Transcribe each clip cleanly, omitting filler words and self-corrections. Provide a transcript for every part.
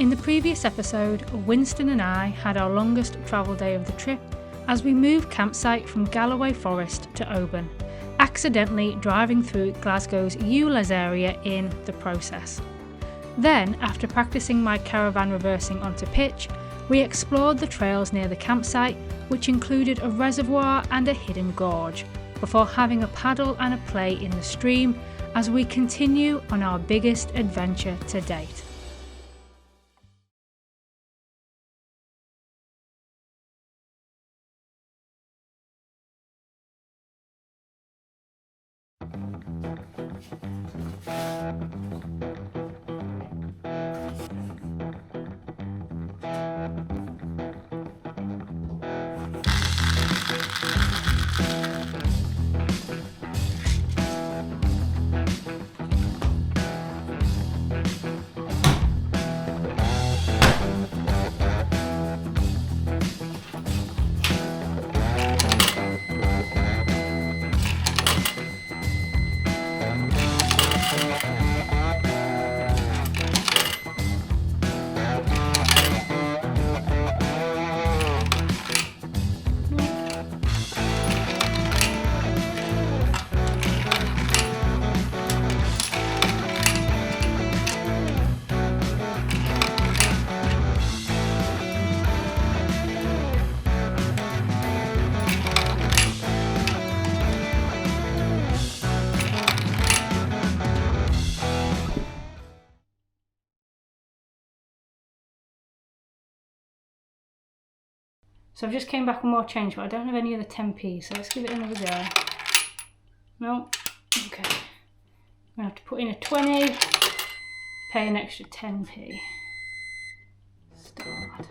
In the previous episode, Winston and I had our longest travel day of the trip as we moved campsite from Galloway Forest to Oban, accidentally driving through Glasgow's ULEZ area in the process. Then, after practicing my caravan reversing onto pitch, we explored the trails near the campsite, which included a reservoir and a hidden gorge, before having a paddle and a play in the stream as we continue on our biggest adventure to date. So I've just came back with more change, but I don't have any other 10p, so let's give it another go. No? Okay. I'm going to have to put in a 20, pay an extra 10p. Start.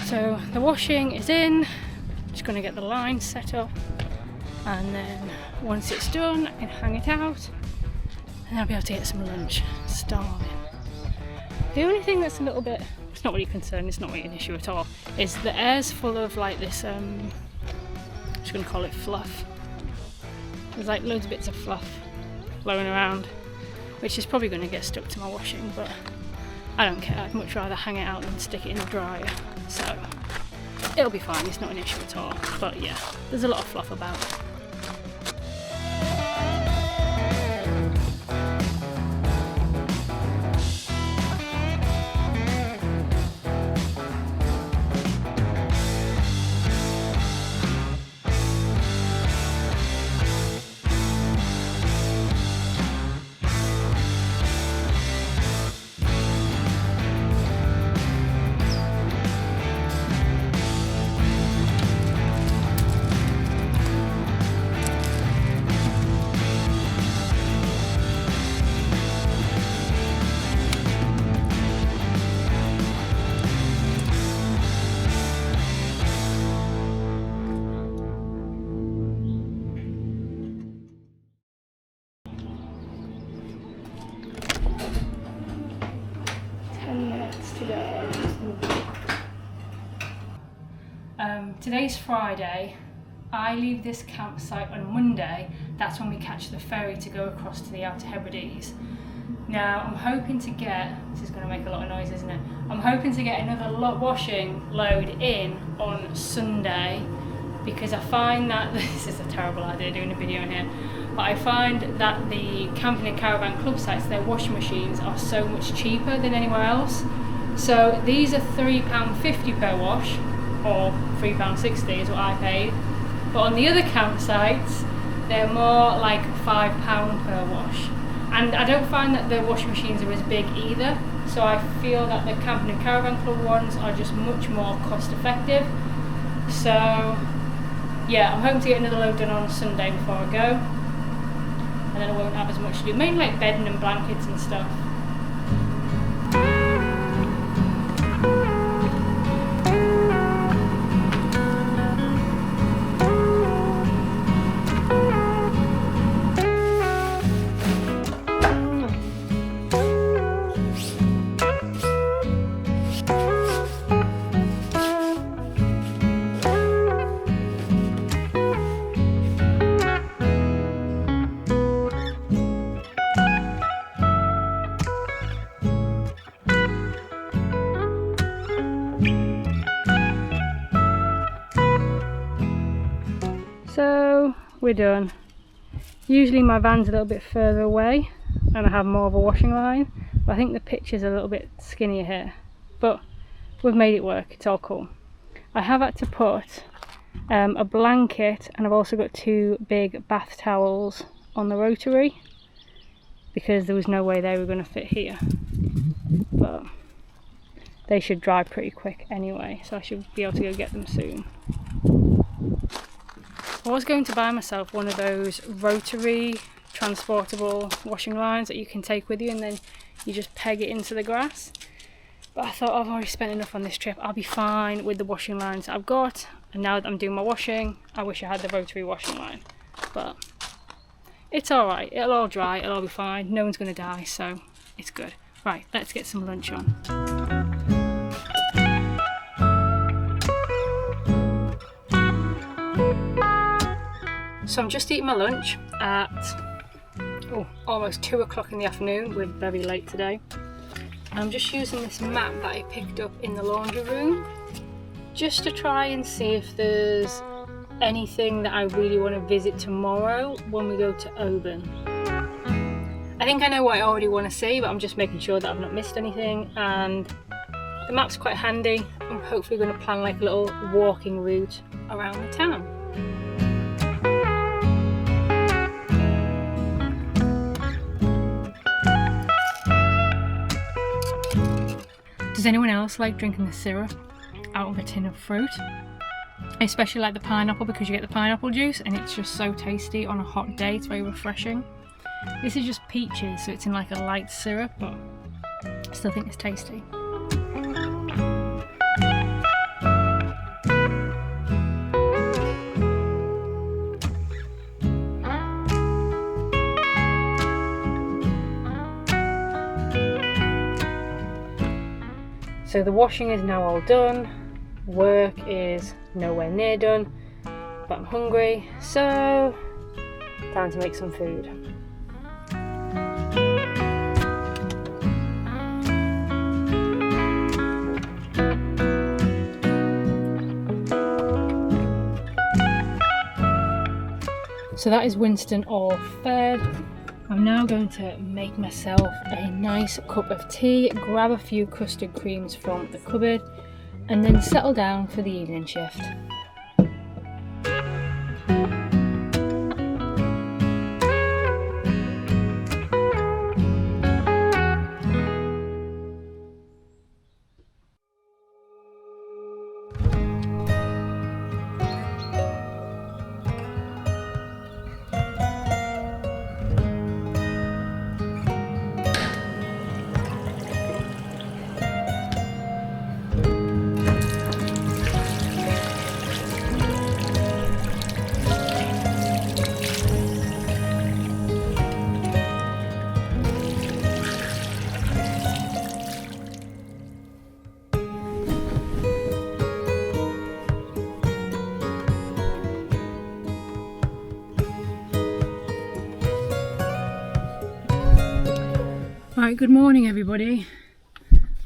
So the washing is in, just going to get the line set up, and then once it's done, I can hang it out. And I'll be able to get some lunch. Starving. The only thing that's a little bit, it's not really a concern, it's not really an issue at all, is the air's full of like this, I'm just going to call it fluff. There's like loads of bits of fluff blowing around, which is probably going to get stuck to my washing, but I don't care. I'd much rather hang it out than stick it in the dryer. So it'll be fine, it's not an issue at all. But yeah, there's a lot of fluff about. Today's Friday. I leave this campsite on Monday. That's when we catch the ferry to go across to the Outer Hebrides. Now I'm hoping to get, this is going to make a lot of noise, isn't it? I'm hoping to get another washing load in on Sunday, because I find that, this is a terrible idea doing a video in here, but I find that the camping and caravan club sites, their washing machines are so much cheaper than anywhere else. So these are £3.50 per wash, or £3.60 is what I paid. But on the other campsites, they're more like £5 per wash. And I don't find that the washing machines are as big either. So I feel that the camping and caravan club ones are just much more cost effective. So yeah, I'm hoping to get another load done on Sunday before I go. And then I won't have as much to do, mainly like bedding and blankets and stuff. So we're done. Usually my van's a little bit further away and I have more of a washing line, but I think the picture's a little bit skinnier here, but we've made it work. It's all cool. I have had to put a blanket, and I've also got 2 big bath towels on the rotary because there was no way they were going to fit here, but they should dry pretty quick anyway, so I should be able to go get them soon. I was going to buy myself one of those rotary transportable washing lines that you can take with you and then you just peg it into the grass, but I thought I've already spent enough on this trip. I'll be fine with the washing lines that I've got, and now that I'm doing my washing, I wish I had the rotary washing line, but it's alright, it'll all dry, it'll all be fine, no one's going to die, so it's good. Right, let's get some lunch on. So I'm just eating my lunch at almost 2 o'clock in the afternoon. We're very late today. I'm just using this map that I picked up in the laundry room just to try and see if there's anything that I really want to visit tomorrow when we go to Oban. I think I know what I already want to see, but I'm just making sure that I've not missed anything, and the map's quite handy. I'm hopefully going to plan like a little walking route around the town. Does anyone else like drinking the syrup out of a tin of fruit? I especially like the pineapple because you get the pineapple juice and it's just so tasty on a hot day. It's very refreshing. This is just peaches, so it's in like a light syrup, but I still think it's tasty. So the washing is now all done, work is nowhere near done, but I'm hungry, so time to make some food. So that is Winston all fed. I'm now going to make myself a nice cup of tea, grab a few custard creams from the cupboard, and then settle down for the evening shift. Right, good morning everybody.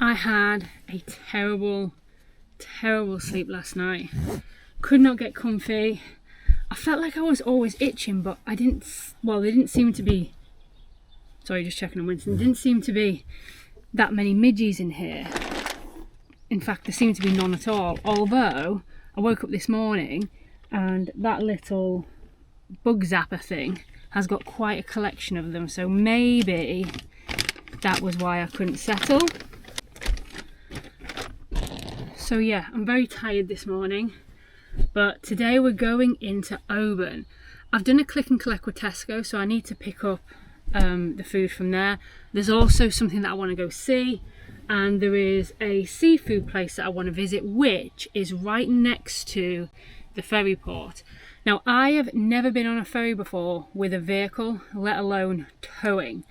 I had a terrible sleep last night. Could not get comfy. I felt like I was always itching, but they didn't seem to be, sorry, just checking on Winston, there didn't seem to be that many midges in here. In fact, there seemed to be none at all, although I woke up this morning and that little bug zapper thing has got quite a collection of them, so maybe that was why I couldn't settle. So yeah, I'm very tired this morning, but today we're going into Oban. I've done a click and collect with Tesco, so I need to pick up the food from there. There's also something that I want to go see, and there is a seafood place that I want to visit, which is right next to the ferry port. Now, I have never been on a ferry before with a vehicle, let alone towing,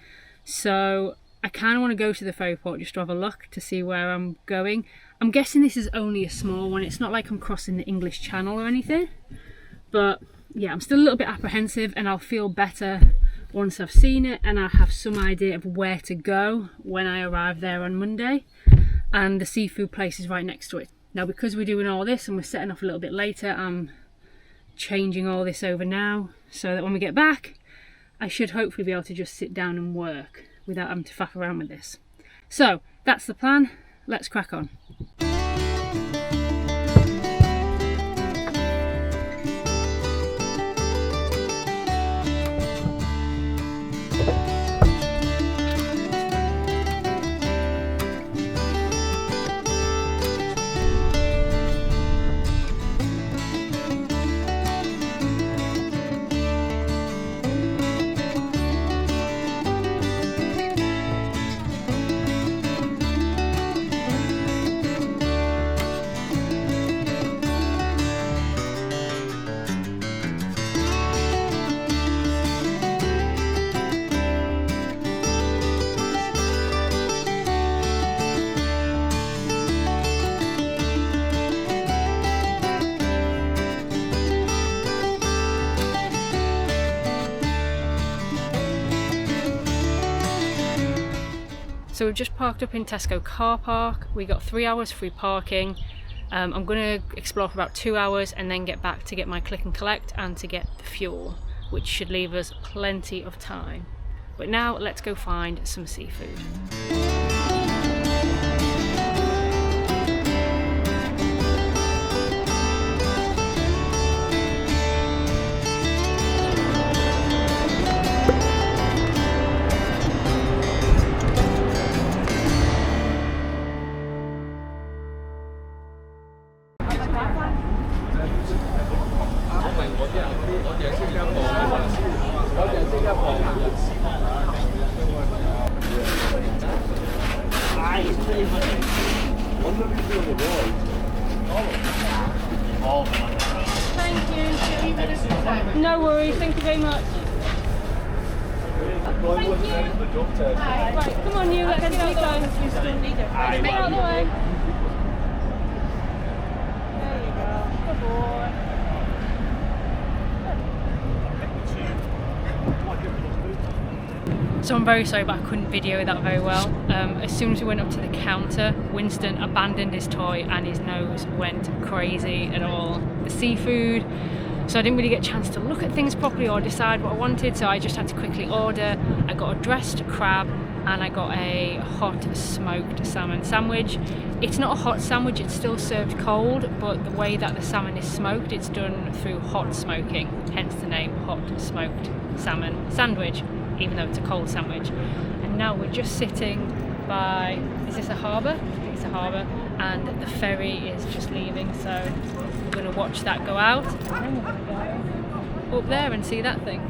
so I kind of want to go to the ferry port just to have a look to see where I'm going. I'm guessing this is only a small one. It's not like I'm crossing the English Channel or anything. But yeah, I'm still a little bit apprehensive, and I'll feel better once I've seen it and I have some idea of where to go when I arrive there on Monday. And the seafood place is right next to it. Now, because we're doing all this and we're setting off a little bit later, I'm changing all this over now so that when we get back, I should hopefully be able to just sit down and work without having to faff around with this. So that's the plan. Let's crack on. So we've just parked up in Tesco car park. We got 3 hours free parking. I'm going to explore for about 2 hours and then get back to get my click and collect and to get the fuel, which should leave us plenty of time. But now let's go find some seafood. Thank you. No worries, thank you very much. Thank you. Right, come on you, let's go. Get out of the way. There you go. Good boy. So I'm very sorry, but I couldn't video that very well. As soon as we went up to the counter, Winston abandoned his toy and his nose went crazy at all the seafood. So I didn't really get a chance to look at things properly or decide what I wanted, so I just had to quickly order. I got a dressed crab and I got a hot smoked salmon sandwich. It's not a hot sandwich, it's still served cold, but the way that the salmon is smoked, it's done through hot smoking, hence the name hot smoked salmon sandwich, even though it's a cold sandwich. And now we're just sitting by, is this a harbour? It's a harbour, and the ferry is just leaving, so we're going to watch that go out, and then we're going to go up there and see that thing.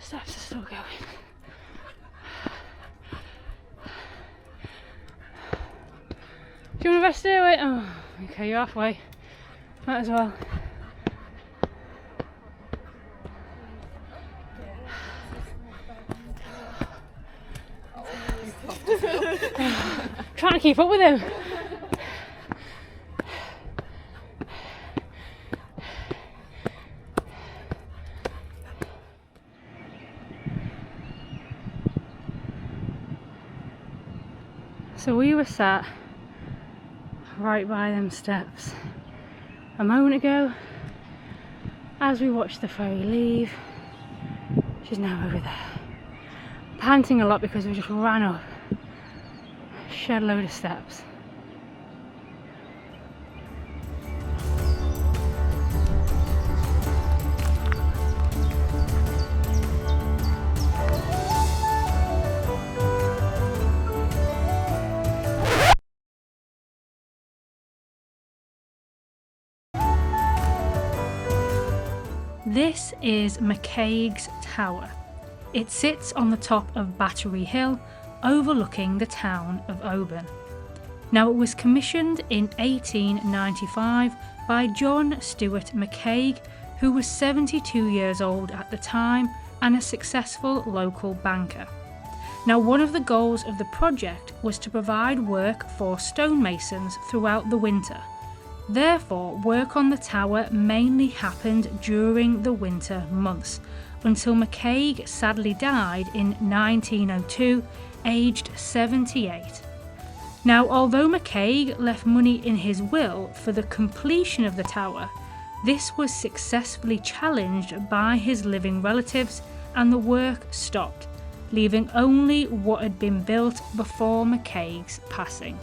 Steps are still going. Do you want to rest here? Wait. Oh, okay, you're halfway. Might as well. Trying to keep up with him. So we were sat right by them steps a moment ago as we watched the ferry leave. She's now over there, panting a lot because we just ran up a shed load of steps. This is McCaig's Tower. It sits on the top of Battery Hill, overlooking the town of Oban. Now, it was commissioned in 1895 by John Stuart McCaig, who was 72 years old at the time and a successful local banker. Now, one of the goals of the project was to provide work for stonemasons throughout the winter. Therefore, work on the tower mainly happened during the winter months, until McCaig sadly died in 1902, aged 78. Now, although McCaig left money in his will for the completion of the tower, this was successfully challenged by his living relatives and the work stopped, leaving only what had been built before McCaig's passing.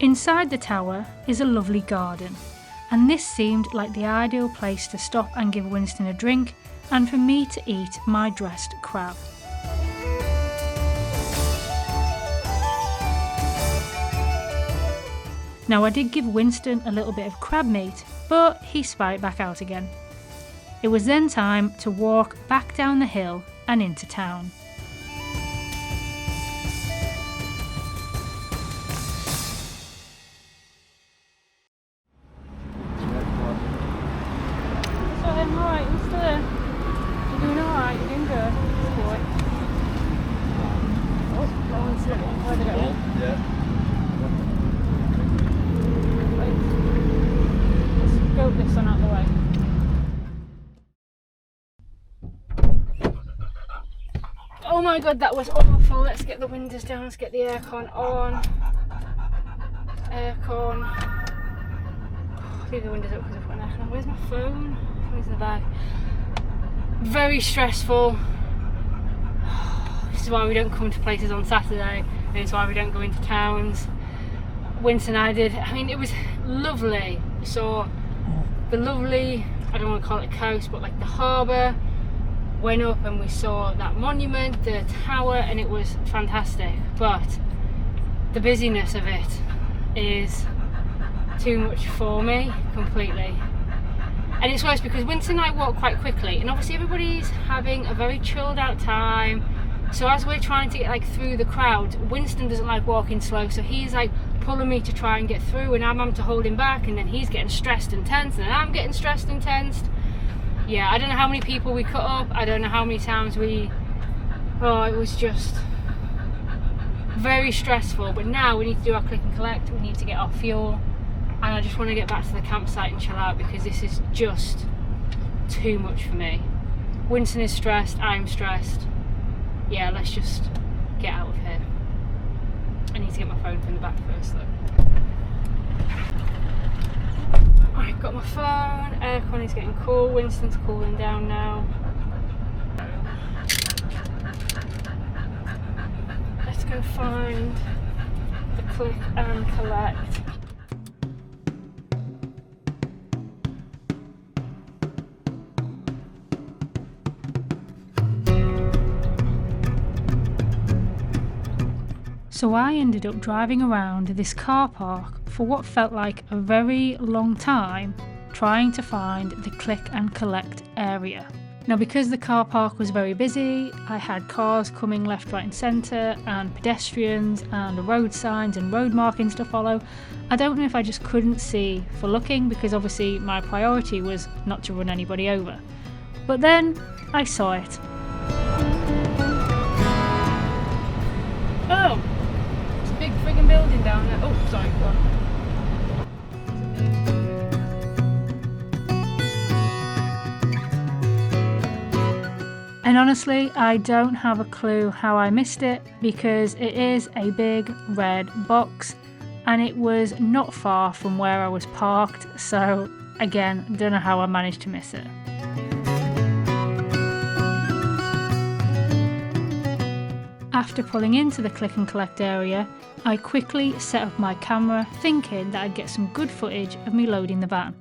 Inside the tower is a lovely garden, and this seemed like the ideal place to stop and give Winston a drink and for me to eat my dressed crab. Now, I did give Winston a little bit of crab meat, but he spat it back out again. It was then time to walk back down the hill and into town. So I'm alright, Winston. You're doing alright, you're doing good. Boy. Oh, where did it go? Yeah. Go this one out the way. Oh my god, that was awful. Let's get the windows down, let's get the aircon on. Aircon. Leave the windows up because I've got an aircon. Where's my phone? Where's the bag? Very stressful. This is why we don't come to places on Saturday, and it's why we don't go into towns. Winston and I did, it was lovely. We saw the lovely, I don't want to call it a coast, but like the harbour. Went up and we saw that monument, the tower, and it was fantastic. But the busyness of it is too much for me completely. And it's worse because Winston and I walk quite quickly, and obviously everybody's having a very chilled out time. So as we're trying to get like through the crowd, Winston doesn't like walking slow, so he's like pulling me to try and get through, and I'm having to hold him back, and then he's getting stressed and tense, and I'm getting stressed and tensed. Yeah, I don't know how many people we cut up, I don't know how many times it was just very stressful. But now we need to do our click and collect, we need to get our fuel, and I just want to get back to the campsite and chill out because this is just too much for me. Winston is stressed, I'm stressed. Yeah, let's just get out of here. I need to get my phone from the back first though. Alright, got my phone, aircon is getting cool, Winston's cooling down now. Let's go find the click and collect. So I ended up driving around this car park for what felt like a very long time, trying to find the click and collect area. Now, because the car park was very busy, I had cars coming left, right and centre, and pedestrians and road signs and road markings to follow. I don't know if I just couldn't see for looking, because obviously my priority was not to run anybody over. But then I saw it. Oh! Big friggin' building down there. Oh, sorry, go on. And honestly, I don't have a clue how I missed it, because it is a big red box and it was not far from where I was parked. So again, don't know how I managed to miss it. After pulling into the click and collect area, I quickly set up my camera, thinking that I'd get some good footage of me loading the van.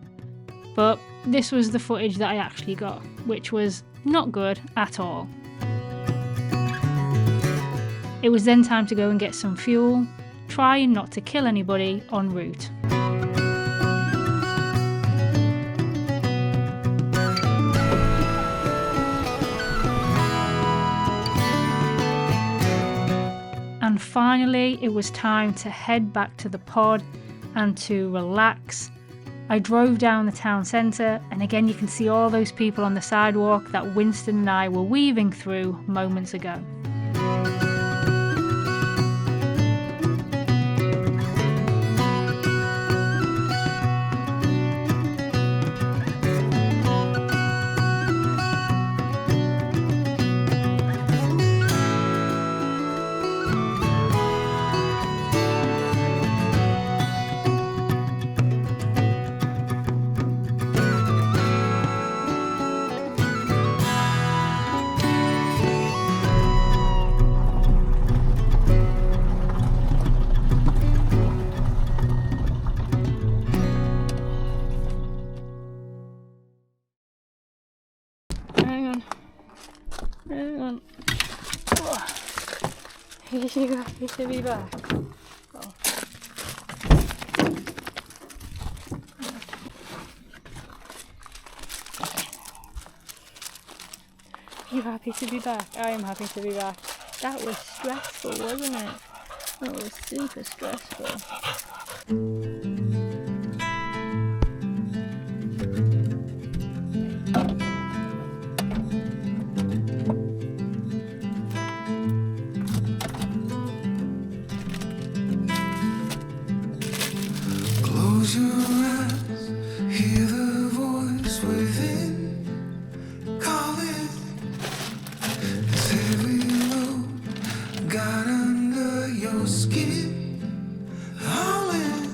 But this was the footage that I actually got, which was not good at all. It was then time to go and get some fuel, trying not to kill anybody en route. And finally it was time to head back to the pod and to relax. I drove down the town centre, and again you can see all those people on the sidewalk that Winston and I were weaving through moments ago. Hang on. Oh. You happy to be back? Oh. You happy to be back? I am happy to be back. That was stressful, wasn't it? That was super stressful. Close your eyes, hear the voice within, calling. This heavy load got under your skin, hauling.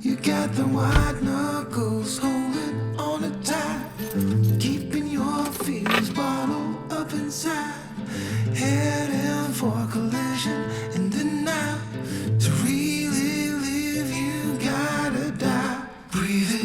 You got the white knuckles holding on it tight, keeping your fears bottled up inside, heading for collision in the night. To really live, you gotta die. Breathe it